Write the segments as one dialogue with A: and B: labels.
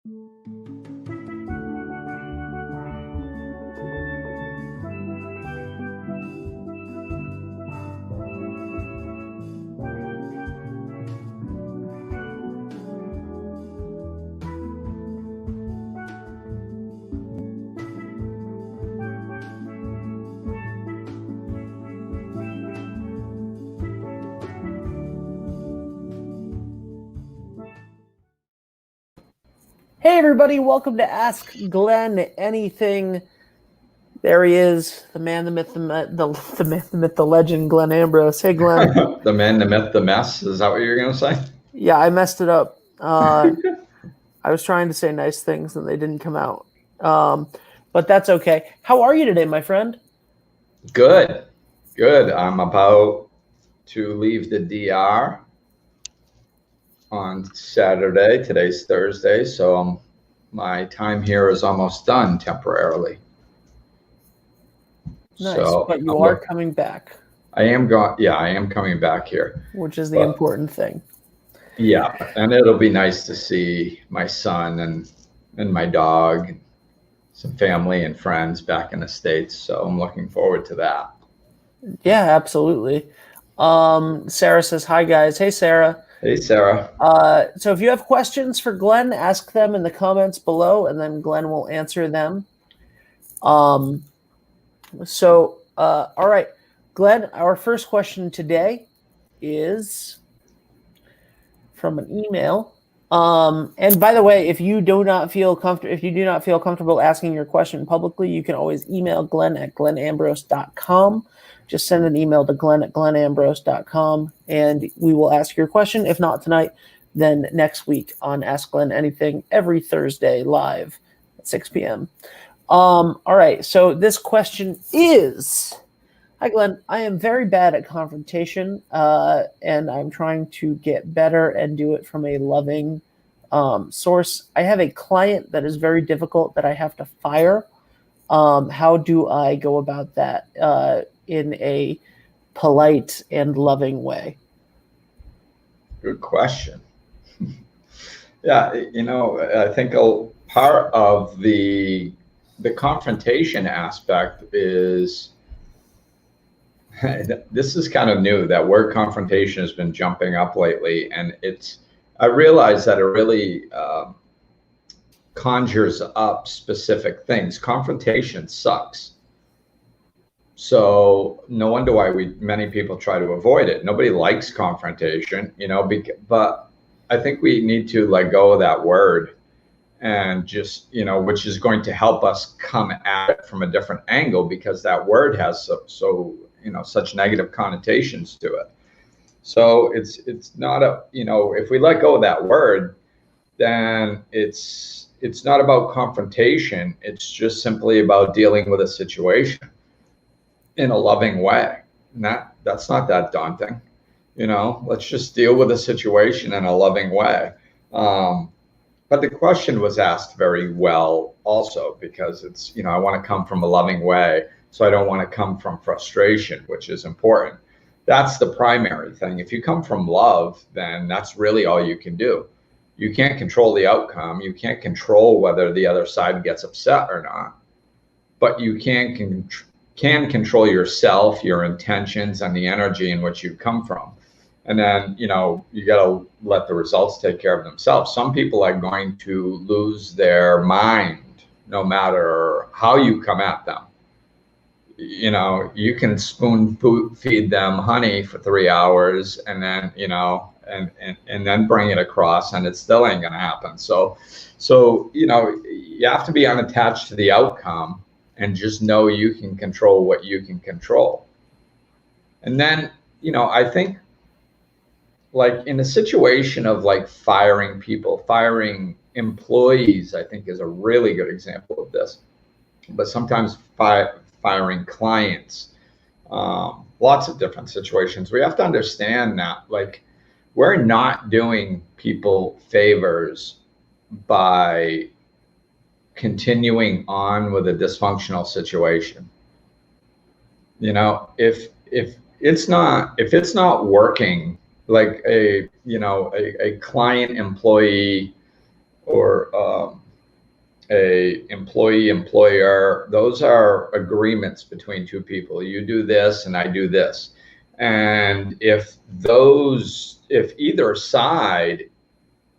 A: Hey everybody, welcome to Ask Glenn Anything. There he is, the man, the myth, the myth, the legend, Glenn Ambrose. Hey Glenn.
B: The man, the myth, the mess. Is that what you're going to say?
A: Yeah, I messed it up. I was trying to say nice things and they didn't come out. But that's okay. How are you today, my friend?
B: Good. I'm about to leave the DR on Saturday. Today's Thursday, so my time here is almost done temporarily.
A: Nice, but you are coming back.
B: I am coming back here.
A: Which is the important thing.
B: Yeah, and it'll be nice to see my son and my dog, some family and friends back in the States. So I'm looking forward to that.
A: Yeah, absolutely. Sarah says, hi guys. Hey, Sarah.
B: Hey, Sarah.
A: So if you have questions for Glenn, ask them in the comments below, and then Glenn will answer them. All right, Glenn, our first question today is from an email. And by the way, if you do not feel comfortable asking your question publicly, you can always email Glenn at glennambrose.com. Just send an email to glenn@glennambrose.com, and we will ask your question. If not tonight, then next week on Ask Glenn Anything, every Thursday live at 6 p.m. All right, so this question is, hi Glenn, I am very bad at confrontation, and I'm trying to get better and do it from a loving source. I have a client that is very difficult that I have to fire. How do I go about that in a polite and loving way?
B: Good question. Yeah, I think a part of the confrontation aspect is, this is kind of new. That word confrontation has been jumping up lately, and I realize that it really conjures up specific things. Confrontation sucks. So no wonder why many people try to avoid it. Nobody likes confrontation, but I think we need to let go of that word and just, which is going to help us come at it from a different angle, because that word has such negative connotations to it. So it's not if we let go of that word, then it's not about confrontation. It's just simply about dealing with a situation in a loving way. And that's not that daunting. Let's just deal with a situation in a loving way. But the question was asked very well also, because it's, I want to come from a loving way. So I don't want to come from frustration, which is important. That's the primary thing. If you come from love, then that's really all you can do. You can't control the outcome. You can't control whether the other side gets upset or not. But you can control yourself, your intentions, and the energy in which you come from. And then, you got to let the results take care of themselves. Some people are going to lose their mind no matter how you come at them. You can spoon feed them honey for 3 hours and then, and then bring it across, and it still ain't going to happen. So, you have to be unattached to the outcome and just know you can control what you can control. And then, I think, like in a situation of like firing employees, I think is a really good example of this. But sometimes firing clients, lots of different situations. We have to understand that, like, we're not doing people favors by continuing on with a dysfunctional situation. If it's not working, like a client employee or a employee employer, those are agreements between two people. You do this and I do this. And if either side,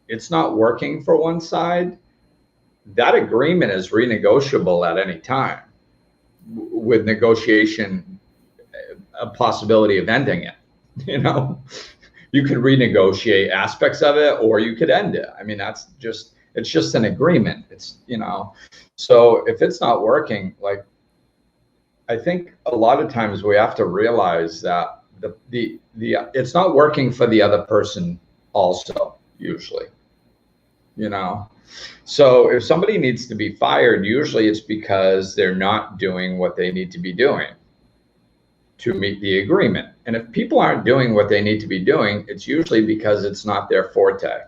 B: it's not working for one side, that agreement is renegotiable at any time, with negotiation, a possibility of ending it. You know, you could renegotiate aspects of it, or you could end it. I mean, it's just an agreement. It's, you know, so if it's not working, like, I think a lot of times we have to realize that the it's not working for the other person also, usually, you know. So if somebody needs to be fired, usually it's because they're not doing what they need to be doing to meet the agreement. And if people aren't doing what they need to be doing, it's usually because it's not their forte.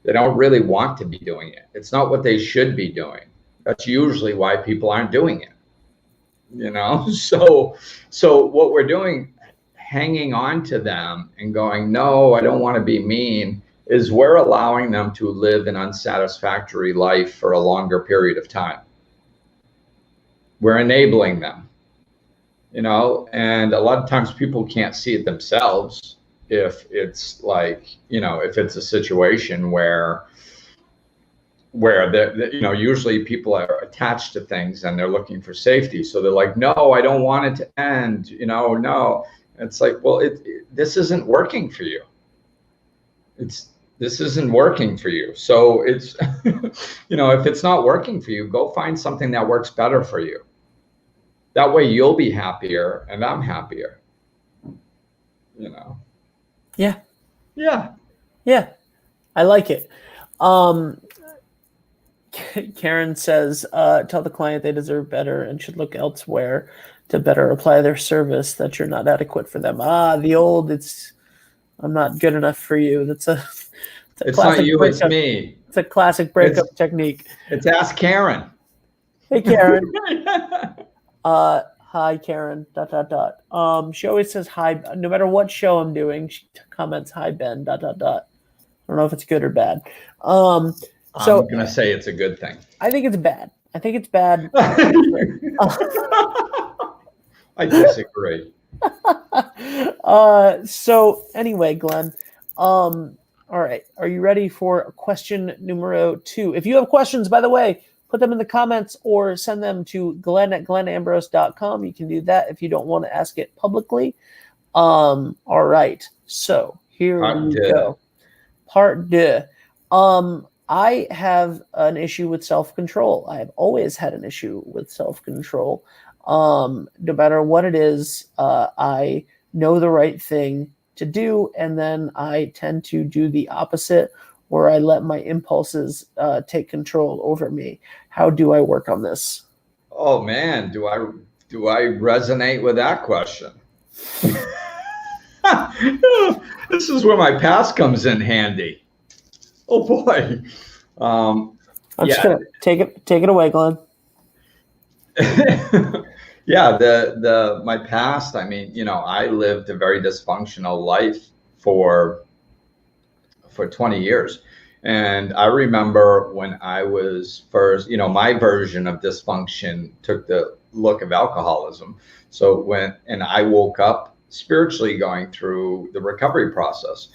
B: They don't really want to be doing it. It's not what they should be doing. That's usually why people aren't doing it. You know, so what we're doing, hanging on to them and going, no, I don't want to be mean, is we're allowing them to live an unsatisfactory life for a longer period of time. We're enabling them, you know, and a lot of times people can't see it themselves. If it's like, you know, if it's a situation where you know, usually people are attached to things and they're looking for safety. So they're like, no, I don't want it to end, you know, no. It's like, well, this isn't working for you. This isn't working for you. So it's, you know, if it's not working for you, go find something that works better for you. That way you'll be happier and I'm happier, you know?
A: Yeah.
B: Yeah.
A: Yeah. I like it. Karen says, tell the client they deserve better and should look elsewhere to better apply their service, that you're not adequate for them. The old, I'm not good enough for you. It's
B: not you, it's me.
A: It's a classic breakup technique.
B: It's ask Karen.
A: Hey, Karen. Hi, Karen, ... She always says hi, no matter what show I'm doing, she comments, hi, Ben, ... I don't know if it's good or bad. So
B: I'm going to say it's a good thing.
A: I think it's bad.
B: I disagree.
A: So anyway, Glenn, all right. Are you ready for question numero 2? If you have questions, by the way, put them in the comments or send them to glenn@glennambrose.com. You can do that if you don't want to ask it publicly. All right. So here we go. Part 2. I have an issue with self-control. I have always had an issue with self-control. No matter what it is, I know the right thing to do, and then I tend to do the opposite, where I let my impulses take control over me. How do I work on this?
B: Oh man, do I resonate with that question? This is where my past comes in handy. Oh boy.
A: I'm just gonna take it away, Glenn.
B: Yeah, my past, I mean, you know, I lived a very dysfunctional life for 20 years. And I remember when I was first, you know, my version of dysfunction took the look of alcoholism. So I woke up spiritually going through the recovery process.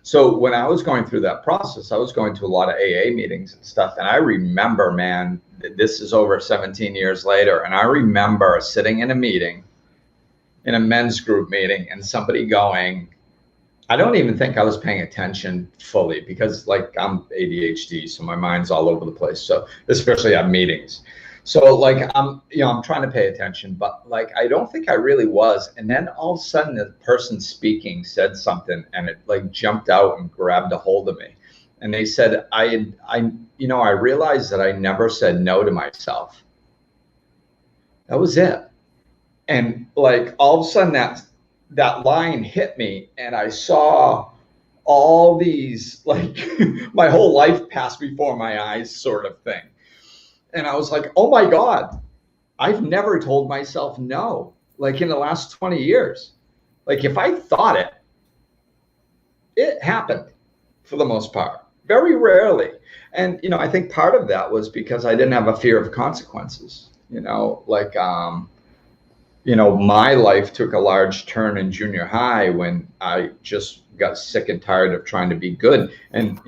B: So when I was going through that process, I was going to a lot of AA meetings and stuff. And I remember, man, this is over 17 years later. And I remember sitting in a meeting, in a men's group meeting, and somebody going, I don't even think I was paying attention fully, because like I'm ADHD, so my mind's all over the place. So especially at meetings. So like I'm trying to pay attention, but like I don't think I really was. And then all of a sudden the person speaking said something, and it like jumped out and grabbed a hold of me. And they said, I realized that I never said no to myself. That was it. And like all of a sudden that line hit me, and I saw all these, like my whole life passed before my eyes, sort of thing. And I was like, oh my God, I've never told myself no, like in the last 20 years. Like if I thought it happened for the most part, very rarely. And, I think part of that was because I didn't have a fear of consequences, my life took a large turn in junior high when I just got sick and tired of trying to be good. And,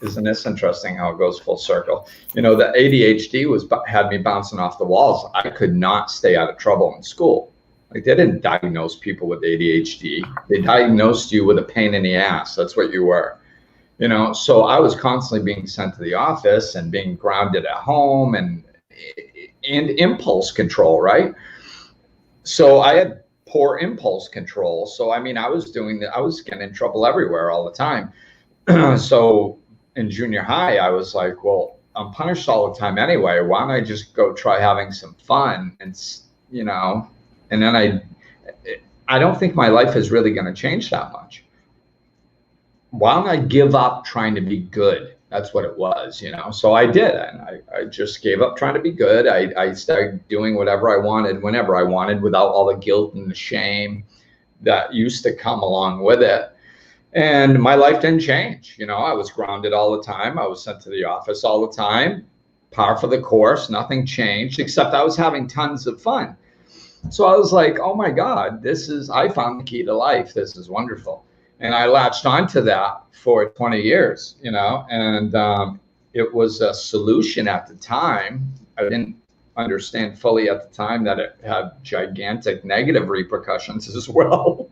B: isn't this interesting how it goes full circle? The ADHD had me bouncing off the walls. I could not stay out of trouble in school. Like, they didn't diagnose people with ADHD. They diagnosed you with a pain in the ass. That's what you were. So I was constantly being sent to the office and being grounded at home and impulse control, right? So I had poor impulse control. So, I was getting in trouble everywhere all the time. So in junior high, I was like, well, I'm punished all the time anyway. Why don't I just go try having some fun? And, and then I don't think my life is really going to change that much. Why don't I give up trying to be good? That's what it was, So I did, and I just gave up trying to be good. I started doing whatever I wanted, whenever I wanted, without all the guilt and the shame that used to come along with it. And my life didn't change. I was grounded all the time. I was sent to the office all the time, par for the course. Nothing changed, except I was having tons of fun. So I was like, oh my God, I found the key to life. This is wonderful. And I latched onto that for 20 years, and it was a solution at the time. I didn't understand fully at the time that it had gigantic negative repercussions as well.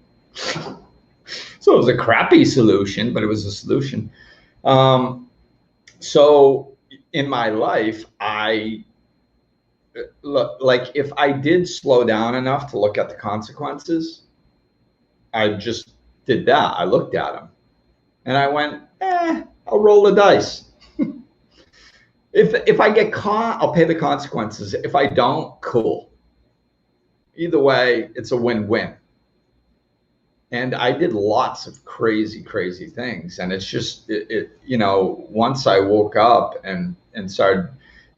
B: So it was a crappy solution, but it was a solution. So in my life, if I did slow down enough to look at the consequences, I just did that. I looked at them and I went, I'll roll the dice. If I get caught, I'll pay the consequences. If I don't, cool. Either way, it's a win-win. And I did lots of crazy, crazy things. And it's just, once I woke up and started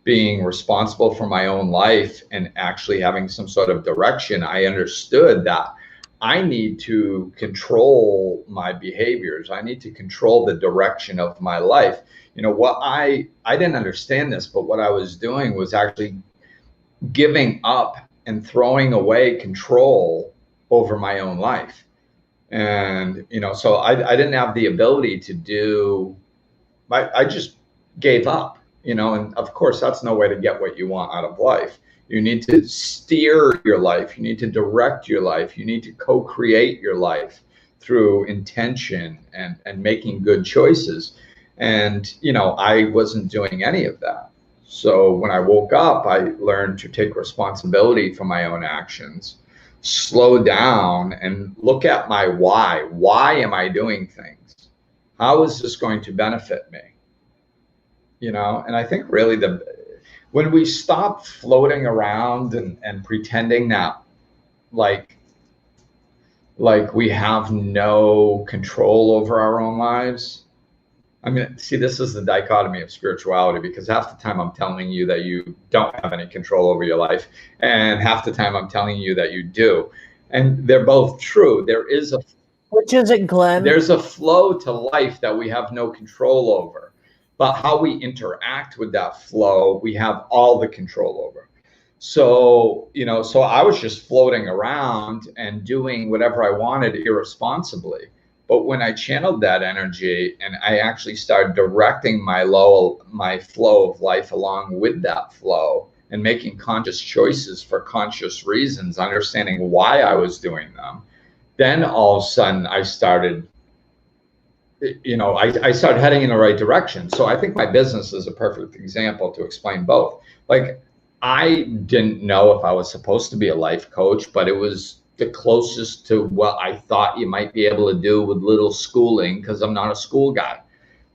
B: being responsible for my own life and actually having some sort of direction, I understood that I need to control my behaviors. I need to control the direction of my life. What I didn't understand this, but what I was doing was actually giving up and throwing away control over my own life. And, so I didn't have the ability to do, I just gave up, and of course that's no way to get what you want out of life. You need to steer your life. You need to direct your life. You need to co-create your life through intention and making good choices. And, I wasn't doing any of that. So when I woke up, I learned to take responsibility for my own actions, slow down and look at my why. Why am I doing things? How is this going to benefit me? And I think really when we stop floating around and pretending that like we have no control over our own lives. See, this is the dichotomy of spirituality, because half the time I'm telling you that you don't have any control over your life, and half the time I'm telling you that you do. And they're both true.
A: Which is it, Glenn?
B: There's a flow to life that we have no control over. But how we interact with that flow, we have all the control over. So, so I was just floating around and doing whatever I wanted irresponsibly. But when I channeled that energy and I actually started directing my flow of life along with that flow and making conscious choices for conscious reasons, understanding why I was doing them, then all of a sudden I started I started heading in the right direction. So I think my business is a perfect example to explain both. Like, I didn't know if I was supposed to be a life coach, but it was the closest to what I thought you might be able to do with little schooling, because I'm not a school guy.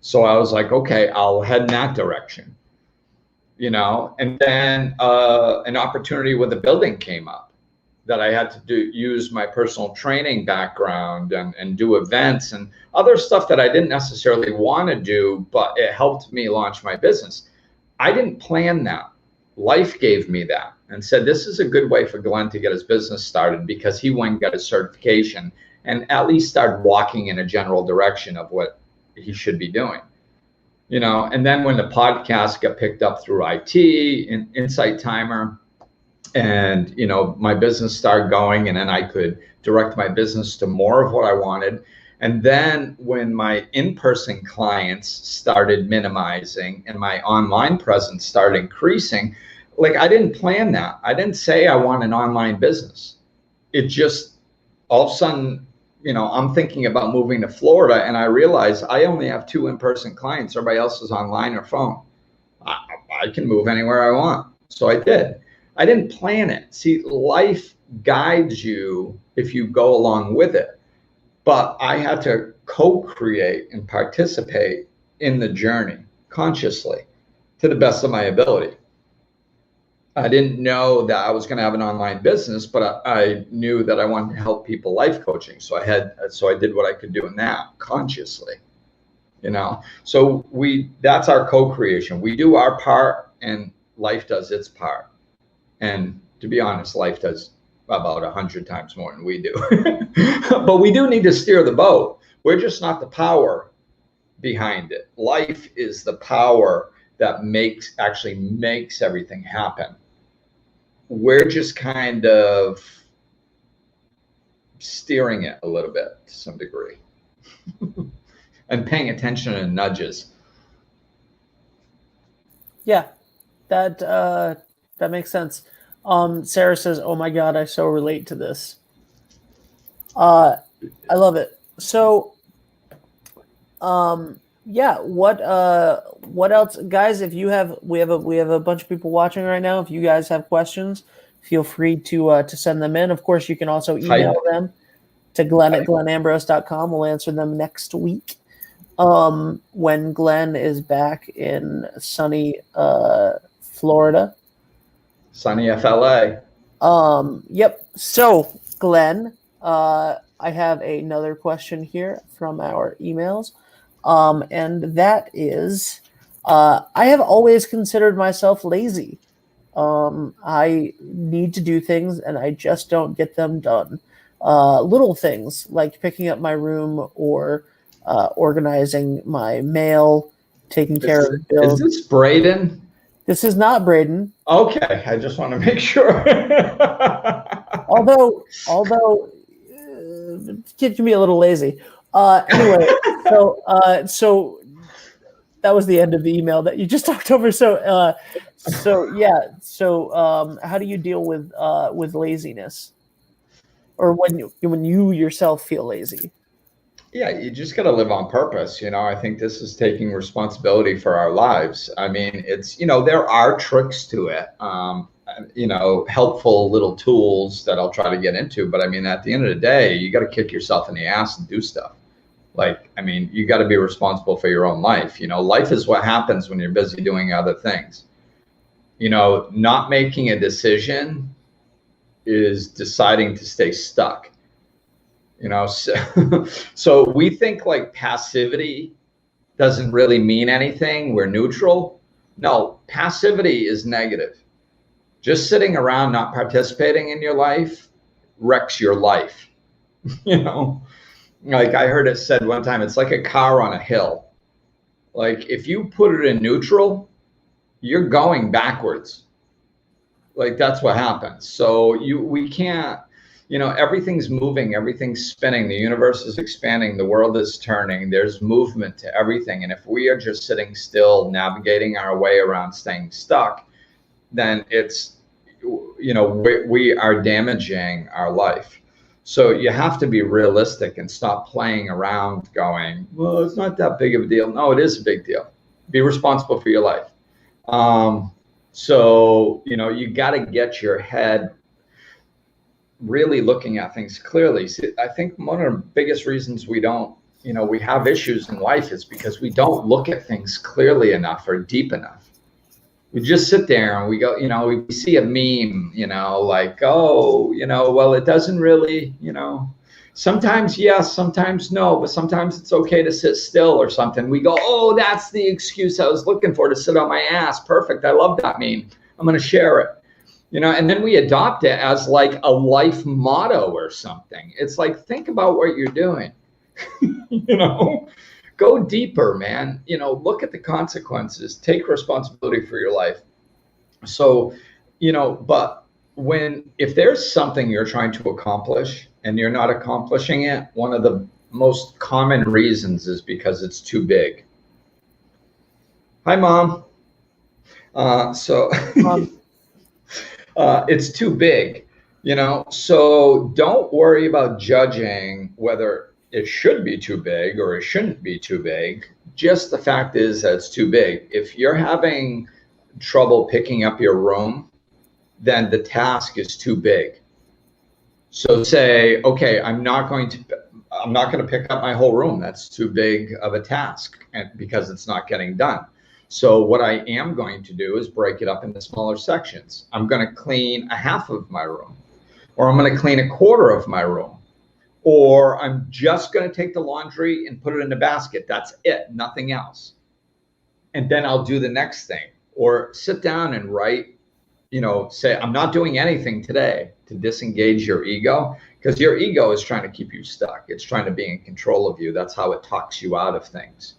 B: So I was like, okay, I'll head in that direction, and then an opportunity with a building came up that I had to use my personal training background and do events and other stuff that I didn't necessarily want to do, but it helped me launch my business. I didn't plan that. Life gave me that and said, this is a good way for Glenn to get his business started, because he went and got his certification and at least started walking in a general direction of what he should be doing. And then when the podcast got picked up through IT and Insight Timer, and my business started going, and then I could direct my business to more of what I wanted. And then when my in-person clients started minimizing and my online presence started increasing, like, I didn't plan that. I didn't say I want an online business. It just, all of a sudden, I'm thinking about moving to Florida, and I realize I only have 2 in-person clients. Everybody else is online or phone. I can move anywhere I want. So I did. I didn't plan it. See, life guides you if you go along with it. But I had to co-create and participate in the journey consciously to the best of my ability. I didn't know that I was going to have an online business, but I knew that I wanted to help people life coaching. So I did what I could do in that consciously, So that's our co-creation. We do our part and life does its part. And to be honest, life does about 100 times more than we do. But we do need to steer the boat. We're just not the power behind it. Life is the power that actually makes everything happen. We're just kind of steering it a little bit to some degree and paying attention to nudges.
A: Yeah, that makes sense. Sarah says, "Oh my God, I so relate to this." I love it. So, yeah. What else, guys? If you have, we have a bunch of people watching right now. If you guys have questions, feel free to send them in. Of course, you can also email them to Glenn@glennambrose.com. We'll answer them next week. When Glenn is back in sunny Florida.
B: Sunny FLA.
A: Yep. So, Glenn, I have another question here from our emails. And that is, I have always considered myself lazy. I need to do things and I just don't get them done. Little things like picking up my room or organizing my mail, taking care of bills.
B: Is this Braden?
A: This is not Braden.
B: Okay, I just want to make sure.
A: although kid can be a little lazy. Anyway, so that was the end of the email that you just talked over. So how do you deal with laziness, or when you yourself feel lazy?
B: Yeah, you just got to live on purpose. I think this is taking responsibility for our lives. I mean, it's, there are tricks to it, helpful little tools that I'll try to get into. But I mean, at the end of the day, you got to kick yourself in the ass and do stuff. You got to be responsible for your own life. Life is what happens when you're busy doing other things. Not making a decision is deciding to stay stuck. So we think like passivity doesn't really mean anything. We're neutral. No, passivity is negative. Just sitting around not participating in your life wrecks your life. Like I heard it said one time, it's like a car on a hill. Like if you put it in neutral, you're going backwards. Like that's what happens. So we can't, everything's moving, everything's spinning, the universe is expanding, the world is turning, there's movement to everything. And if we are just sitting still, navigating our way around staying stuck, then it's, we are damaging our life. So you have to be realistic and stop playing around going, well, it's not that big of a deal. No, it is a big deal. Be responsible for your life. So, you got to get your head really looking at things clearly. See, I think one of the biggest reasons we don't, we have issues in life is because we don't look at things clearly enough or deep enough. We just sit there and we go, we see a meme, like, oh, well, it doesn't really, sometimes yes, sometimes no, but sometimes it's okay to sit still or something. We go, oh, that's the excuse I was looking for, to sit on my ass. Perfect. I love that meme. I'm going to share it. And then we adopt it as like a life motto or something. It's like, think about what you're doing, go deeper, man. Look at the consequences, take responsibility for your life. So, but if there's something you're trying to accomplish and you're not accomplishing it, one of the most common reasons is because it's too big. Hi, Mom. So it's too big, so don't worry about judging whether it should be too big or it shouldn't be too big. Just the fact is that it's too big. If you're having trouble picking up your room, then the task is too big. So say, okay, I'm not going to pick up my whole room. That's too big of a task, and because it's not getting done. So what I am going to do is break it up into smaller sections. I'm going to clean a half of my room, or I'm going to clean a quarter of my room, or I'm just going to take the laundry and put it in a basket. That's it, nothing else. And then I'll do the next thing, or sit down and write, say, I'm not doing anything today, to disengage your ego, because your ego is trying to keep you stuck. It's trying to be in control of you. That's how it talks you out of things.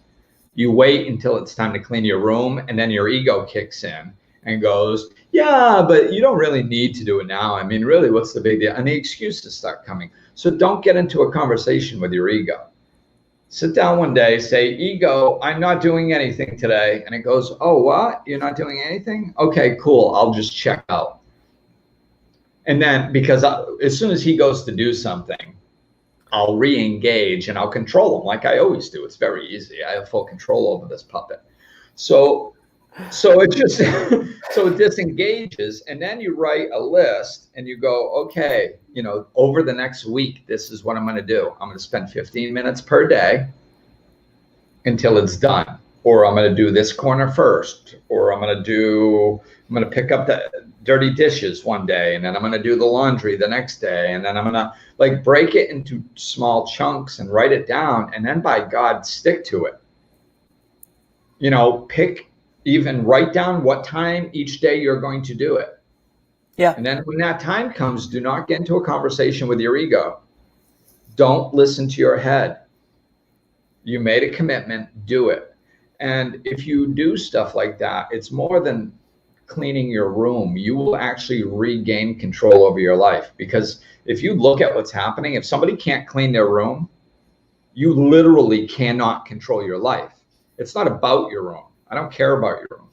B: You wait until it's time to clean your room, and then your ego kicks in and goes, yeah, but you don't really need to do it now. I mean, really, what's the big deal? And the excuses start coming. So don't get into a conversation with your ego. Sit down one day, say, ego, I'm not doing anything today. And it goes, oh, what? You're not doing anything? Okay, cool. I'll just check out. And then, because as soon as he goes to do something, I'll re-engage and I'll control him like I always do. It's very easy. I have full control over this puppet. So it just, so it disengages, and then you write a list and you go, okay, over the next week, this is what I'm going to do. I'm going to spend 15 minutes per day until it's done. Or I'm going to do this corner first, or I'm going to pick up the dirty dishes one day, and then I'm going to do the laundry the next day. And then I'm going to break it into small chunks and write it down. And then by God, stick to it. Write down what time each day you're going to do it.
A: Yeah.
B: And then when that time comes, do not get into a conversation with your ego. Don't listen to your head. You made a commitment, do it. And if you do stuff like that, it's more than cleaning your room. You will actually regain control over your life. Because if you look at what's happening, if somebody can't clean their room, you literally cannot control your life. It's not about your room. I don't care about your room.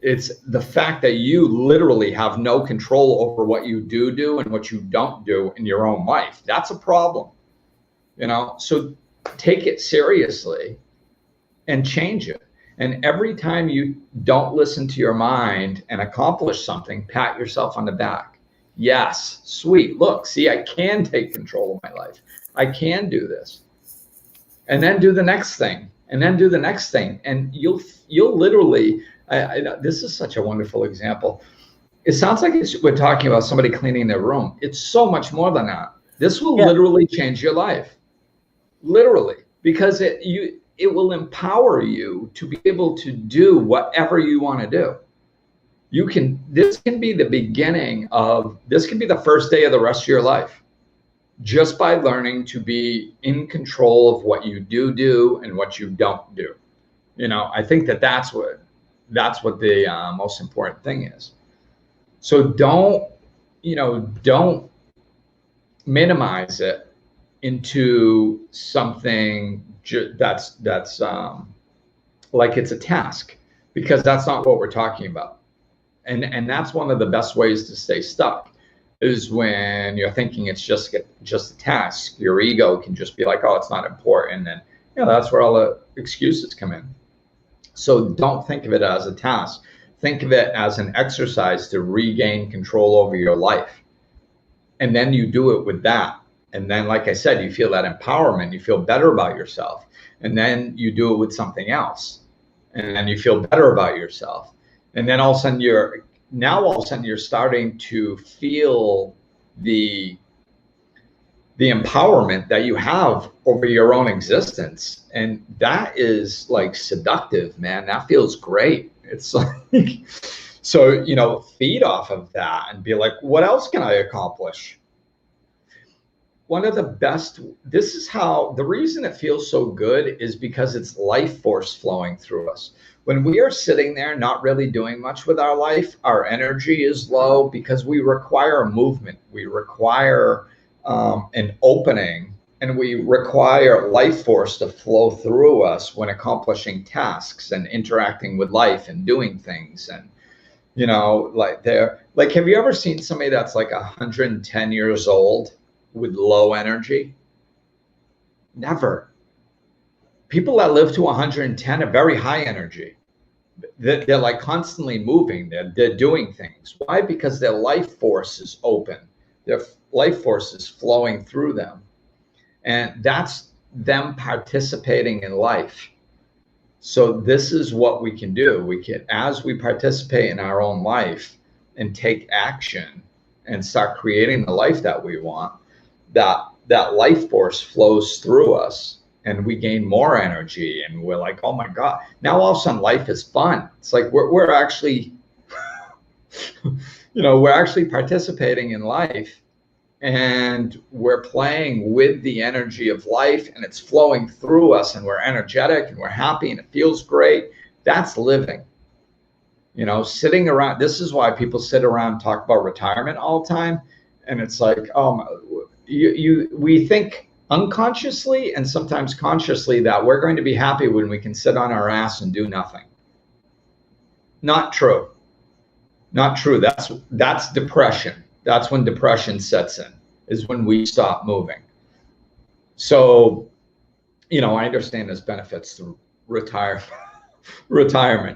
B: It's the fact that you literally have no control over what you do and what you don't do in your own life. That's a problem. So take it seriously and change it. And every time you don't listen to your mind and accomplish something, pat yourself on the back. Yes, sweet. Look, see, I can take control of my life. I can do this. And then do the next thing. And then do the next thing. And you'll literally, this is such a wonderful example. It sounds like we're talking about somebody cleaning their room. It's so much more than that. This will literally change your life. Literally. Because it will empower you to be able to do whatever you want to do. This can be the first day of the rest of your life, just by learning to be in control of what you do and what you don't do. I think that's what the most important thing is. So don't minimize it into something that's like it's a task, because that's not what we're talking about. And that's one of the best ways to stay stuck, is when you're thinking it's just a task. Your ego can just be like, oh, it's not important. And that's where all the excuses come in. So don't think of it as a task. Think of it as an exercise to regain control over your life. And then you do it with that. And then, like I said, you feel that empowerment, you feel better about yourself. And then you do it with something else. And then you feel better about yourself. And then all of a sudden you're starting to feel the empowerment that you have over your own existence. And that is like seductive, man. That feels great. It's like, so, feed off of that and be like, what else can I accomplish? one of the best, this is how, the reason it feels so good is because it's life force flowing through us. When we are sitting there not really doing much with our life, our energy is low because we require movement. We require an opening, and we require life force to flow through us when accomplishing tasks and interacting with life and doing things. And like have you ever seen somebody that's like 110 years old with low energy? Never. People that live to 110 are very high energy. They're like constantly moving. They're doing things. Why? Because their life force is open. Their life force is flowing through them. And that's them participating in life. So this is what we can do. We can, as we participate in our own life and take action and start creating the life that we want, that life force flows through us, and we gain more energy, and we're like, oh my God, now all of a sudden life is fun. It's like we're actually, we're actually participating in life, and we're playing with the energy of life, and it's flowing through us, and we're energetic and we're happy and it feels great. That's living. Sitting around, this is why people sit around and talk about retirement all the time. And it's like, we think unconsciously and sometimes consciously that we're going to be happy when we can sit on our ass and do nothing. Not true. Not true. That's depression. That's when depression sets in, is when we stop moving. So, I understand there's benefits to retirement.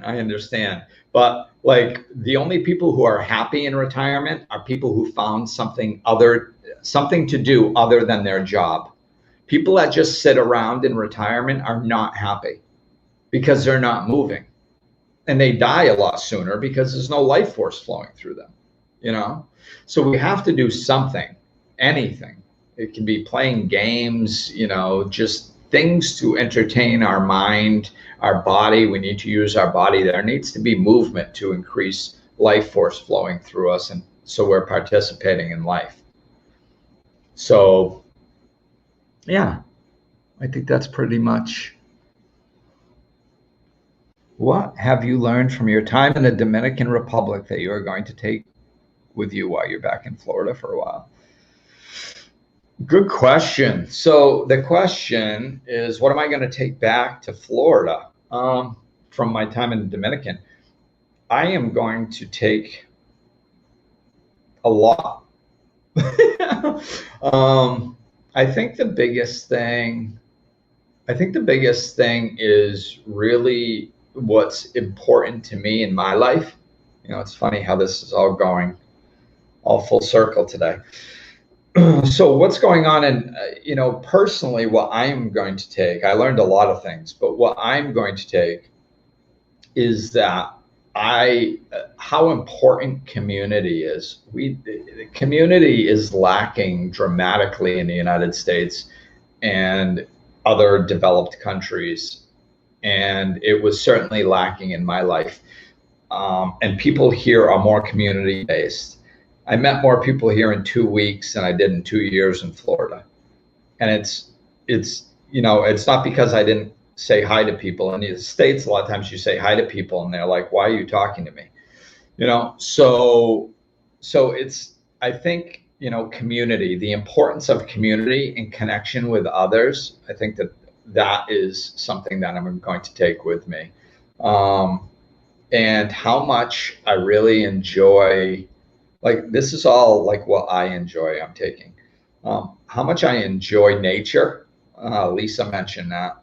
B: I understand. But like, the only people who are happy in retirement are people who found something to do other than their job. People that just sit around in retirement are not happy because they're not moving. And they die a lot sooner because there's no life force flowing through them, So we have to do something, anything. It can be playing games, just things to entertain our mind, our body. We need to use our body. There needs to be movement to increase life force flowing through us. And so we're participating in life. So, yeah, I think that's pretty much. What have you learned from your time in the Dominican Republic that you are going to take with you while you're back in Florida for a while? Good question. So the question is, what am I going to take back to Florida from my time in the Dominican? I am going to take a lot. I think the biggest thing is really what's important to me in my life. It's funny how this is all going all full circle today. So what's going on in, personally, what I'm going to take, I learned a lot of things, but what I'm going to take is that how important community is. The community is lacking dramatically in the United States and other developed countries. And it was certainly lacking in my life. And people here are more community based. I met more people here in 2 weeks than I did in 2 years in Florida. And it's not because I didn't say hi to people. In the States, a lot of times you say hi to people and they're like, why are you talking to me? So it's, I think, community, the importance of community and connection with others. I think that is something that I'm going to take with me. And how much I really enjoy, like, this is all like what I enjoy, I'm taking. How much I enjoy nature. Lisa mentioned that.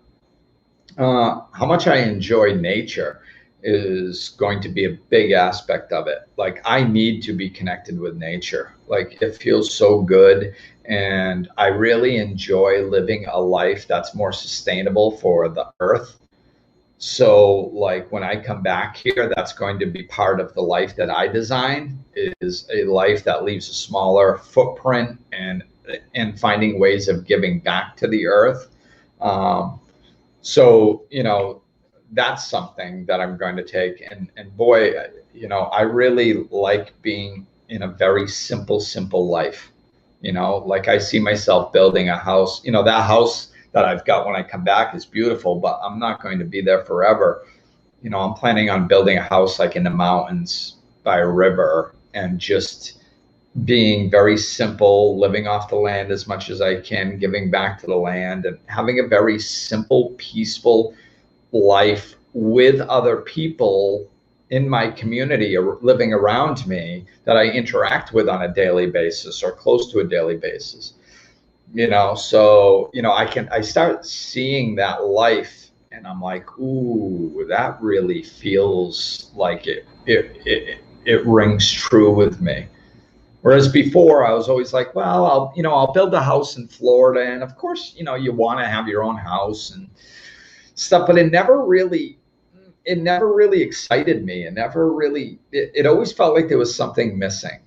B: How much I enjoy nature is going to be a big aspect of it. Like, I need to be connected with nature. Like, it feels so good. And I really enjoy living a life that's more sustainable for the earth. So like, when I come back here, that's going to be part of the life that I design, is a life that leaves a smaller footprint and finding ways of giving back to the earth. So, that's something that I'm going to take. And boy, I really like being in a very simple life. You know, like I see myself building a house. You know, that house that I've got when I come back is beautiful, but I'm not going to be there forever. You know, I'm planning on building a house like in the mountains by a river, and just being very simple, living off the land as much as I can, giving back to the land, and having a very simple, peaceful life with other people in my community or living around me that I interact with on a daily basis or close to a daily basis. You know, so, you know, I start seeing that life, and I'm like, ooh, that really feels like it rings true with me. Whereas before I was always like, well, I'll build a house in Florida. And of course, you know, you want to have your own house and stuff, but it never really excited me. It always felt like there was something missing.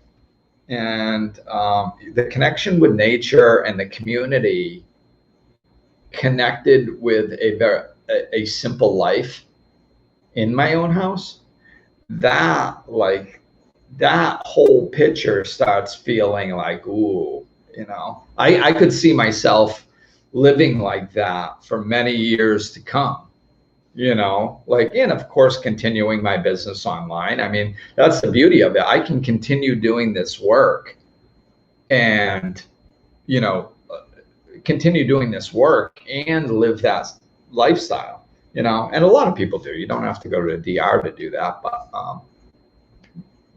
B: And the connection with nature and the community connected with a simple life in my own house, that whole picture starts feeling like, ooh, you know, I could see myself living like that for many years to come, you know, like, and of course, continuing my business online. I mean, that's the beauty of it. I can continue doing this work and, you know, continue doing this work and live that lifestyle, you know, and a lot of people do. You don't have to go to the DR to do that,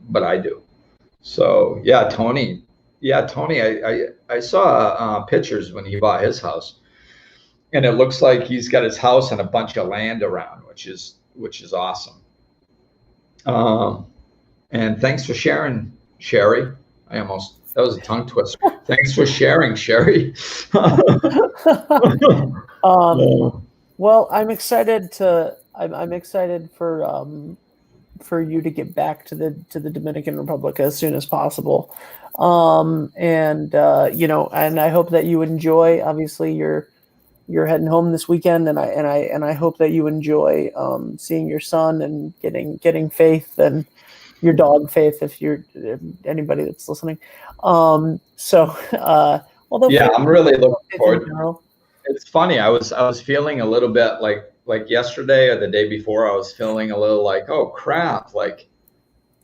B: but I do. So yeah, Tony. Yeah, Tony. I saw pictures when he bought his house, and it looks like he's got his house and a bunch of land around, which is awesome. And thanks for sharing, Sherry. That was a tongue twister. Thanks for sharing, Sherry.
A: Well, I'm excited for you to get back to the Dominican Republic as soon as possible. And you know, and I hope that you enjoy. Obviously, you're heading home this weekend, and I hope that you enjoy seeing your son and getting Faith and your dog Faith, if anybody that's listening. Although
B: yeah,
A: Faith,
B: I'm really looking forward.
A: general,
B: It's funny. I was feeling a little bit like yesterday or the day before. I was feeling a little like, oh crap, like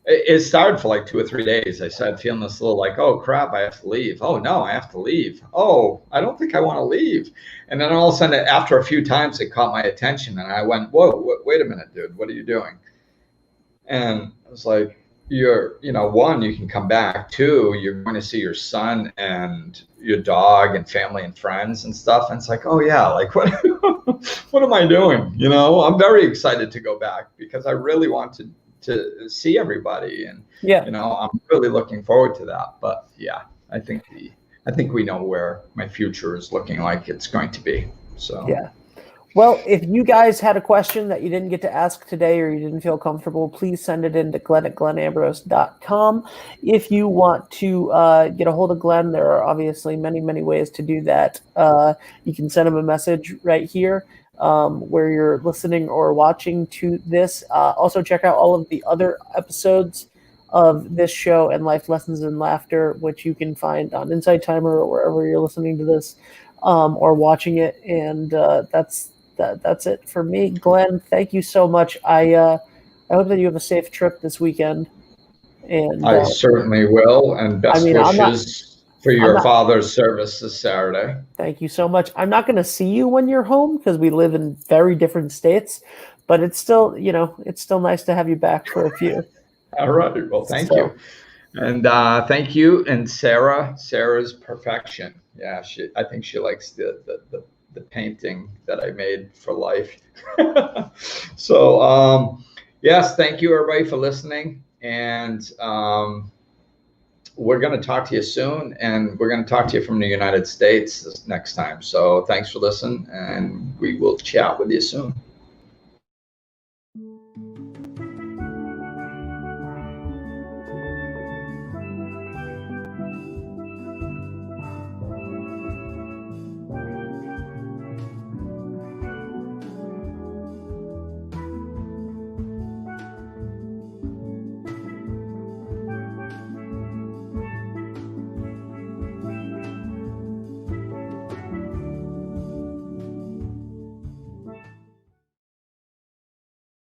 B: it started for like 2 or 3 days. I started feeling this little like, oh crap, I have to leave. Oh no, I have to leave. Oh, I don't think I want to leave. And then all of a sudden, after a few times, it caught my attention, and I went, whoa, wait a minute, dude, what are you doing? And I was like, you know, one, you can come back. Two, you're going to see your son and your dog and family and friends and stuff. And it's like, oh yeah, like what, what am I doing? You know, I'm very excited to go back because I really want to see everybody. And,
A: yeah,
B: you know, I'm really looking forward to that. But yeah, I think we know where my future is looking like it's going to be. So
A: yeah. Well, if you guys had a question that you didn't get to ask today or you didn't feel comfortable, please send it in to Glenn@GlennAmbrose.com. If you want to get a hold of Glenn, there are obviously many, many ways to do that. You can send him a message right here where you're listening or watching to this. Also, check out all of the other episodes of this show and Life Lessons in Laughter, which you can find on Insight Timer or wherever you're listening to this or watching it. And that's it for me. Glenn, thank you so much. I hope that you have a safe trip this weekend. And
B: I certainly will. And best wishes for your father's service this Saturday.
A: Thank you so much. I'm not going to see you when you're home because we live in very different states, but it's still, you know, it's still nice to have you back for a few.
B: All right. Well, thank you. And thank you. And Sarah's perfection. Yeah, I think she likes the painting that I made for life. So yes, thank you everybody for listening, and we're going to talk to you soon, and we're going to talk to you from the United States next time. So thanks for listening, and we will chat with you soon.